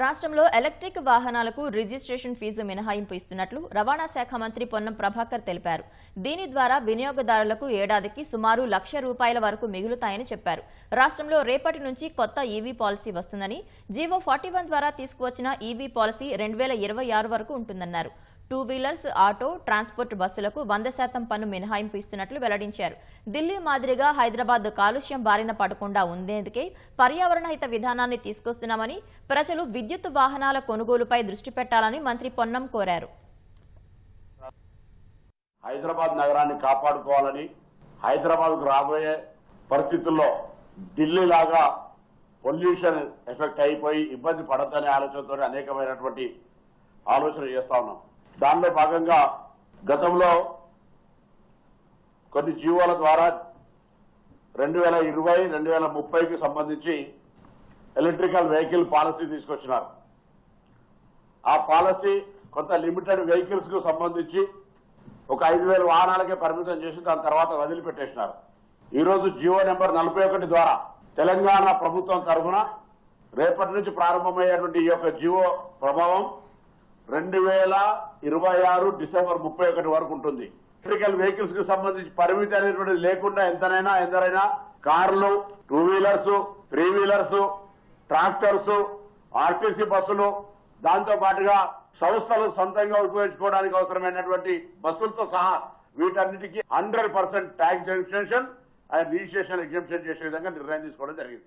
రాష్ట్రంలో ఎలక్ట్రిక్ వాహనాలకు registration fee మినహాయింపు ఇస్తున్నట్లు రవాణా శాఖ మంత్రి పొన్నం ప్రభాకర్ తెలిపారు. దీని ద్వారా వినియోగదారులకు ఏడాదికి సుమారు ₹1,00,000 వరకు మిగులుతాయని చెప్పారు. రాష్ట్రంలో రేపటి నుంచి కొత్త ఈవీ పాలసీ వస్తుందని, జీవో 41 ద్వారా తీసుకువచ్చిన ఈవీ పాలసీ 2026 వరకు ఉంటుందన్నారు. టూ వీలర్స్, ఆటో, ట్రాన్స్పోర్ట్ బస్సులకు 100% పన్ను మినహాయింపు ఇస్తున్నట్లు వెల్లడించారు. ఢిల్లీ మాదిరిగా హైదరాబాద్ కాలుష్యం బారిన పడకుండా ఉండేందుకే పర్యావరణ హిత విధానాన్ని తీసుకొస్తున్నామని, ప్రజలు విద్యుత్ వాహనాల కొనుగోలుపై దృష్టి పెట్టాలని మంత్రి పొన్నం కోరారు. హైదరాబాద్ నగరాన్ని కాపాడుకోవాలని, హైదరాబాద్కు రాబోయే పరిస్థితుల్లో ఢిల్లీ లాగా పొల్యూషన్ ఎఫెక్ట్ అయిపోయి ఇబ్బంది పడద్దనే ఆలోచనతో అనేకమైనటువంటి ఆలోచన చేస్తా ఉన్నాం. దానిలో భాగంగా గతంలో కొన్ని జీవోల ద్వారా 2020, 2030కి సంబంధించి ఎలక్ట్రికల్ వెహికల్ పాలసీ తీసుకొచ్చినారు. ఆ పాలసీ కొంత లిమిటెడ్ వెహికల్స్ కు సంబంధించి ఒక 5,000 వాహనాలకే పరిమితం చేసి దాని తర్వాత వదిలిపెట్టేసినారు. ఈరోజు జీవో నెంబర్ 41 ద్వారా తెలంగాణ ప్రభుత్వం తరఫున రేపటి నుంచి ప్రారంభమయ్యేటువంటి ఈ యొక్క జీవో ప్రభావం 2026 డిసెంబర్ 31 వరకు ఉంటుంది. ఎలక్ట్రికల్ వెహికల్స్ కు సంబంధించి పరిమితి అనేటువంటిది లేకుండా ఎందరైనా కార్లు, two wheelers, three wheelers, tractors, RTC బస్సులు, దాంతో పాటుగా సంస్థలు సొంతంగా ఉపయోగించుకోవడానికి అవసరమైనటువంటి బస్సులతో సహా వీటన్నిటికీ 100% tax exemption and registration exemption చేసే విధంగా నిర్ణయం తీసుకోవడం జరిగింది.